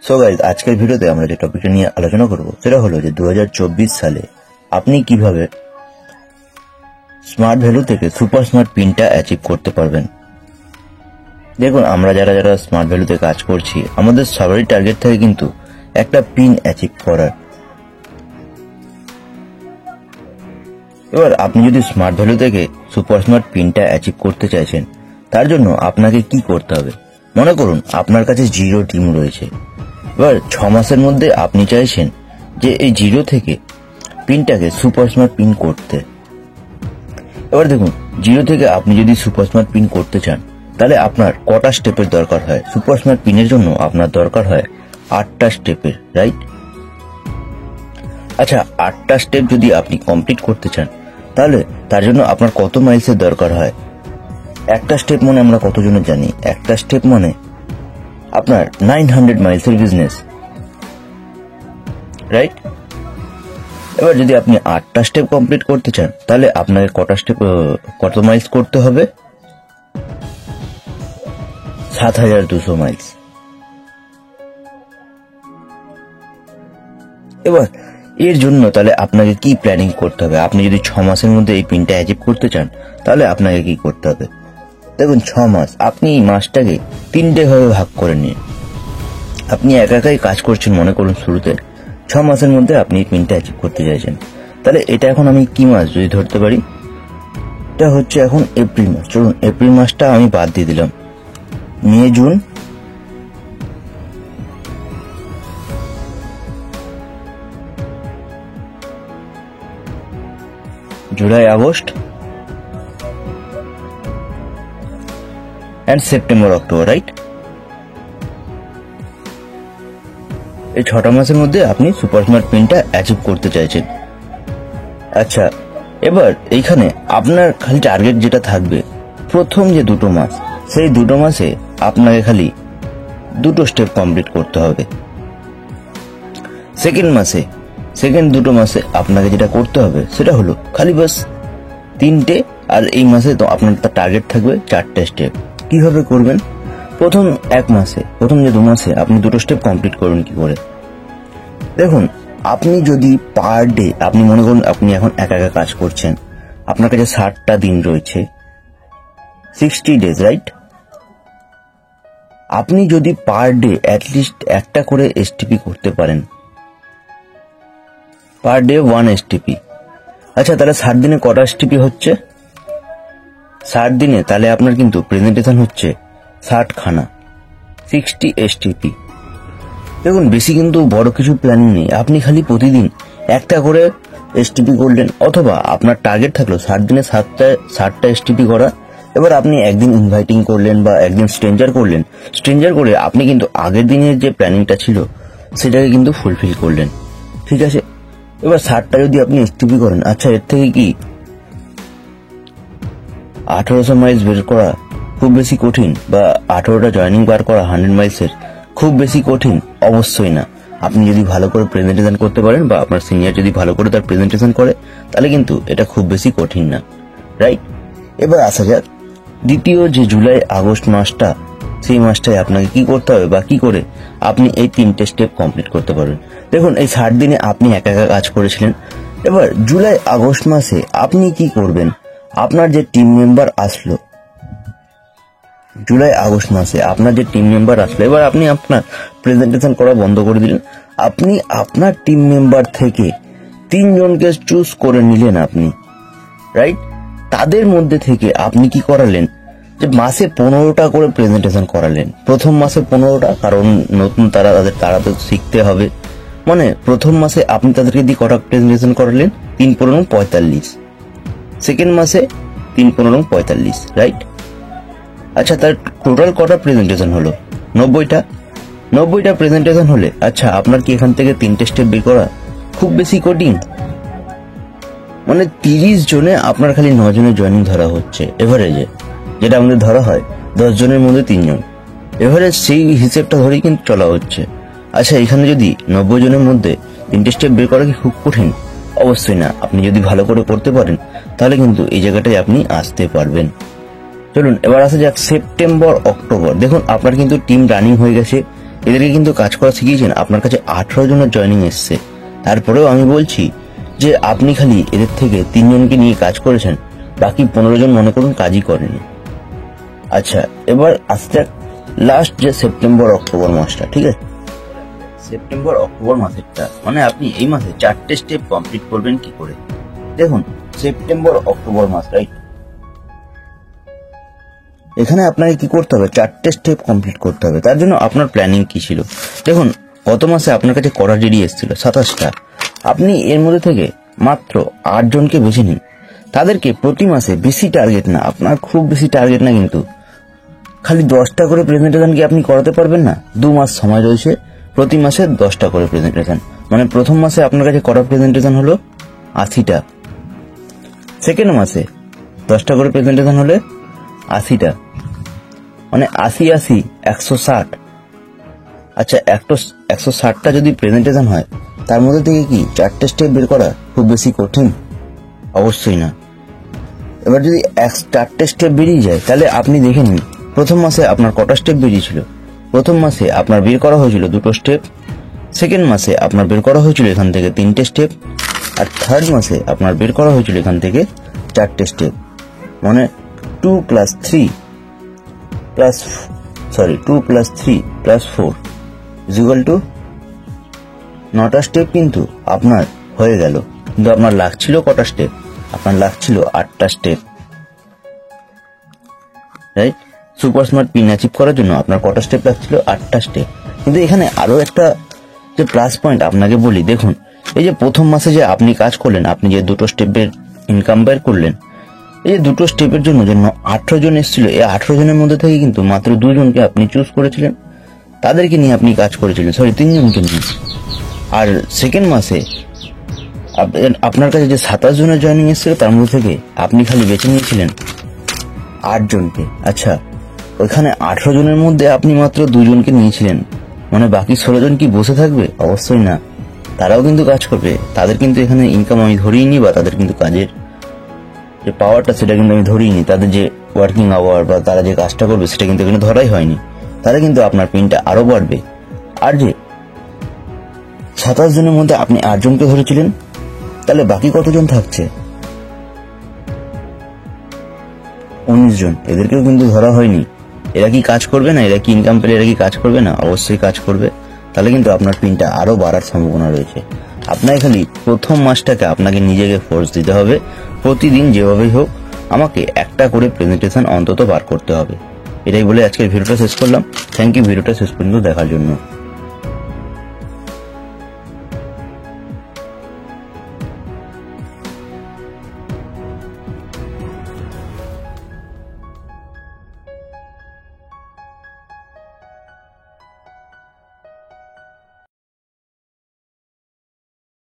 So guys, আজকের ভিডিওতে আমরা যে টপিকটা নিয়ে আলোচনা করব সেটা হলো যে 2024 সালে আপনি কিভাবে স্মার্ট ভ্যালু থেকে সুপার স্মার্ট পিনটা অ্যাচিভ করতে পারবেন। দেখুন, আমরা যারা স্মার্ট ভ্যালুতে কাজ করছি, আমাদের সবারই টার্গেট থাকে কিন্তু একটা পিন অ্যাচিভ করার। এবার আপনি যদি স্মার্ট ভ্যালু থেকে সুপার স্মার্ট পিনটা অ্যাচিভ করতে চাইছেন, তার জন্য আপনাকে কি করতে হবে? মনে করুন আপনার কাছে 0 টিম রয়েছে। এবার 6 মাসের মধ্যে আপনি চাইছেন যে এই 0 থেকে পিনটাকে সুপার স্মার্ট পিন করতে। এবার দেখুন, 0 থেকে আপনি যদি সুপার স্মার্ট পিন করতে চান, তাহলে আপনার কটা স্টেপের দরকার হয়? সুপার স্মার্ট পিনের জন্য আপনার দরকার হয় 8টা স্টেপের, রাইট? আচ্ছা, 8টা স্টেপ যদি আপনি কমপ্লিট করতে চান, তাহলে তার জন্য আপনার কত মাইলসের দরকার হয়? একটা স্টেপ মানে আমরা কতজনে জানি? একটা স্টেপ মানে আপনার 900 মাইলসের বিজনেস, রাইট? এবার যদি আপনি 8টা স্টেপ কমপ্লিট করতে চান, তাহলে আপনাকে কত মাইলস করতে হবে? 7200 মাইলস। এবার এর জন্য তাহলে আপনাকে কি প্ল্যানিং করতে হবে? আপনি যদি 6 মাসের মধ্যে এই পিনটা অ্যাচিভ করতে চান, তাহলে আপনাকে কি করতে হবে? দেখুন, 6 মাস, আপনি এই মাসটাকে 3টে ভাবে ভাগ করে নিন। আপনি একাই কাজ করছেন, মনে করুন শুরুতে 6 মাসের মধ্যে আপনি এই পিনটা অ্যাচিভ করতে চাইছেন। তাহলে এটা এখন আমি কি মাস যদি ধরতে পারি? এটা হচ্ছে এখন এপ্রিল মাস। চলুন এপ্রিল মাসটা আমি বাদ দিয়ে দিলাম। May, June, July, August and September, October, right? এই 6টা মাসের মধ্যে আপনি সুপার স্মার্ট পিনটা অ্যাচিভ করতে চাইছেন। আচ্ছা, এবার এইখানে আপনার খালি টার্গেট যেটা থাকবে, প্রথম যে 2টো মাস, সেই 2টো মাসে আপনাকে খালি 2টো স্টেপ কমপ্লিট করতে হবে। সেকেন্ড 2টো মাসে আপনাকে যেটা করতে হবে সেটা হলো খালি বাস 3টে, আর এই মাসে তো আপনার টার্গেট থাকবে 4টে স্টেপ। কিভাবে করবেন? প্রথম যে 2 মাসে আপনি 2টো স্টেপ কমপ্লিট করবেন কি করে? দেখুন, আপনি যদি পার ডে, আপনি মনে করুন আপনি এখন একা কাজ করছেন, আপনার কাছে 60টা দিন রয়েছে, 60 ডেজ, রাইট? আপনি যদি পার ডে অ্যাটলিস্ট একটা করে এসটিপি করতে পারেন, পার ডে 1 এসটিপি। আচ্ছা, তাহলে 60 দিনে কটা এসটিপি হচ্ছে? 60 দিনে তাহলে আপনার কিন্তু প্রেজেন্টেশন হচ্ছে 60খানা, 60 এসটিপি। দেখুন, বেশি কিন্তু বড় কিছু প্ল্যানিং নেই। আপনি খালি প্রতিদিন একটা করে এসটিপি করলেন, অথবা আপনার টার্গেট থাকলো 60 দিনে 60টা এসটিপি করা। এবার আপনি একদিন ইনভাইটিং করলেন বা একদিন স্ট্রেঞ্জার করে আপনি কিন্তু আগের দিনের যে প্ল্যানিংটা ছিল সেটাকে কিন্তু ফুলফিল করলেন, ঠিক আছে? এবার 60টা যদি আপনি এসটিপি করেন, আচ্ছা, এর থেকে কি 1800 মাইলস বের করা খুব বেশি কঠিন? বা 18টা জয়নিং বার করা 100 মাইলসের খুব বেশি কঠিন? অবশ্যই না। আপনি যদি ভালো করে প্রেজেন্টেশন করতে পারেন, বা আপনার সিনিয়র যদি ভালো করে তার প্রেজেন্টেশন করে, তাহলে কিন্তু এটা খুব বেশি কঠিন না, রাইট? এবার আসা যাক দ্বিতীয় যে জুলাই আগস্ট মাসটা, সেই মাসটায় আপনাকে কি করতে হবে, বা কি করে আপনি এই 3টে স্টেপ কমপ্লিট করতে পারবেন। দেখুন, এই 60 দিনে আপনি একা কাজ করেছিলেন। এবার জুলাই আগস্ট মাসে আপনি কি করবেন? আপনার যে টিম মেম্বার আসলো, জুলাই আগস্ট মাসে আপনার যে টিম মেম্বার আসলো, এবার আপনি আপনার প্রেজেন্টেশন করা বন্ধ করে দিলেন। আপনি আপনার টিম মেম্বার থেকে 3 জনকে চুজ করে নিলেন আপনি, রাইট? তাদের মধ্যে থেকে আপনি কি করালেন, যে মাসে 15টা করে প্রেজেন্টেশন করালেন। প্রথম মাসে 15টা, কারণ নতুন তারা তো শিখতে হবে। মানে প্রথম মাসে আপনি তাদেরকে দিয়ে কটা প্রেজেন্টেশন করালেন? 3 × 15 = 45। সেকেন্ড মাসে 3 × 15 = 45, রাইট? আচ্ছা, তার টোটাল কটা প্রেজেন্টেশন হলো? 90টা প্রেজেন্টেশন হলে, আচ্ছা, আপনার কি এখান থেকে 3টে স্টেপ বের করা খুব বেশি কঠিন? মানে 30 জনে আপনার খালি 9 জনের জয়েনিং ধরা হচ্ছে এভারেজে, যেটা আমাদের ধরা হয় 10 জনের মধ্যে 3 জন, এভারেজ সেই হিসেবটা ধরেই কিন্তু চলা হচ্ছে। আচ্ছা, এখানে যদি 90 জনের মধ্যে 3টে স্টেপ বের করা কি খুব কঠিন? অবশ্যই না। আপনি যদি ভালো করে করতে পারেন, তাহলে কিন্তু এই জায়গাটায় আপনি আসতে পারবেন। চলুন এবার আসা যাক সেপ্টেম্বর, অক্টোবর। দেখুন, আপনার কিন্তু টিম রানিং হয়ে গেছে, এদেরকে কিন্তু কাজ করা শিখিয়েছেন, আপনার কাছে 18 জনের জয়েনিং এসছে। তারপরেও আমি বলছি যে আপনি খালি এদের থেকে 3 জনকে নিয়ে কাজ করেছেন, বাকি 15 জন মনে করুন কাজই করেনি। আচ্ছা, এবার আসতে লাস্ট যে সেপ্টেম্বর অক্টোবর মাসটা, ঠিক আছে, সেপ্টেম্বর অক্টোবর মাসেরটা মানে আপনি এই মাসে 4টে স্টেপ কমপ্লিট করবেন কি করে। দেখুন, সেপ্টেম্বর অক্টোবর মাস, রাইট, এখানে আপনাকে কি করতে হবে, 4টে স্টেপ কমপ্লিট করতে হবে। তার জন্য আপনার প্ল্যানিং কি ছিল? দেখুন, গত মাসে আপনার কাছে করা ডিডি এসেছিল 27টা, আপনি এর মধ্যে থেকে মাত্র 8 জনকে বেছে নিন। তাদেরকে প্রতি মাসে বেশি টার্গেট না, আপনার খুব বেশি টার্গেট না, কিন্তু খালি 10টা করে প্রেজেন্টেশন কি আপনি করাতে পারবেন না? 2 মাস সময় রয়েছে, প্রতি মাসে 10টা করে প্রেজেন্টেশন, মানে প্রথম মাসে আপনার কাছে করা প্রেজেন্টেশন হলো 80টা, সেকেন্ড মাসে 10টা করে প্রেজেন্টেশন হলে 80টা, মানে 80 160। আচ্ছা, 160টা যদি প্রেজেন্টেশন হয়, তার মধ্যে থেকে কি 4টে স্টেপ বের করা খুব বেশি কঠিন? অবশ্যই না। এবার যদি 4টে স্টেপ বেরিয়ে যায়, তাহলে আপনি দেখে নিন প্রথম মাসে আপনার কটা স্টেপ বেরিয়েছিল। প্রথম মাসে আপনার বের করা হয়েছিল 2টো স্টেপ, সেকেন্ড মাসে আপনার বের করা হয়েছিল এখান থেকে 3টে স্টেপ, আর থার্ড মাসে আপনার বের করা হয়েছিল এখান থেকে 4টে স্টেপ, মানে 2 + 3 + 4 = 9টা স্টেপ কিন্তু আপনার হয়ে গেল। কিন্তু আপনার লাগছিল কটা স্টেপ? আপনার লাগছিল 8টা step, right? Super smart pin achieve করার জন্য আপনার কটা স্টেপ লাগছিল? 8টা স্টেপ। কিন্তু এখানে আরো একটা যে প্লাস পয়েন্ট আপনাকে বলি, দেখুন, এই যে প্রথম মাসে যে আপনি কাজ করলেন, আপনি যে 2টো স্টেপের ইনকাম বের করলেন, এই যে 2টো স্টেপের জন্য যে 18 জন এসেছিল, এই 18 জনের মধ্যে থেকে কিন্তু মাত্র 2 জনকে আপনি চুজ করেছিলেন, তাদেরকে নিয়ে আপনি কাজ করেছিলেন, 3 জনকে নিয়ে। আর সেকেন্ড মাসে আপনার কাছে যে 27 জনের জয়েনিং এসেছিল, তার মধ্যে থেকে আপনি খালি বেছে নিয়েছিলেন 8 জনকে। আচ্ছা, ওইখানে 18 জনের মধ্যে আপনি মাত্র 2 জনকে নিয়েছিলেন, মানে বাকি 16 জন কি বসে থাকবে? অবশ্যই না, তারাও কিন্তু কাজ করবে। তাদের কিন্তু এখানে ইনকাম আমি ধরিয়ে নি, বা তাদের কিন্তু কাজের যে পাওয়ারটা সেটা কিন্তু আমি ধরিয়ে নি, তাদের যে ওয়ার্কিং আওয়ার বা তারা যে কাজটা করবে সেটা কিন্তু এখানে ধরাই হয়নি। তাহলে কিন্তু আপনার পিনটা আরো বাড়বে। আর যে 27 জনের মধ্যে আপনি 8 জনকে ধরেছিলেন, তাহলে বাকি কতজন থাকছে? 19 জন, এদেরকেও কিন্তু ধরা হয়নি। এরা কি কাজ করবে না? এরা কি ইনকাম পেলে এরা কি কাজ করবে না? অবশ্যই কাজ করবে। তাহলে কিন্তু আপনার পিনটা আরো বাড়ার সম্ভাবনা রয়েছে। আপনাকে খালি প্রথম মাসটাকে আপনাকে নিজেকে ফোর্স দিতে হবে, প্রতিদিন যেভাবেই হোক আমাকে একটা করে প্রেজেন্টেশন অন্তত বার করতে হবে। এটাই বলে আজকের ভিডিওটা শেষ করলাম। থ্যাংক ইউ ভিডিওটা শেষ পর্যন্ত দেখার জন্য।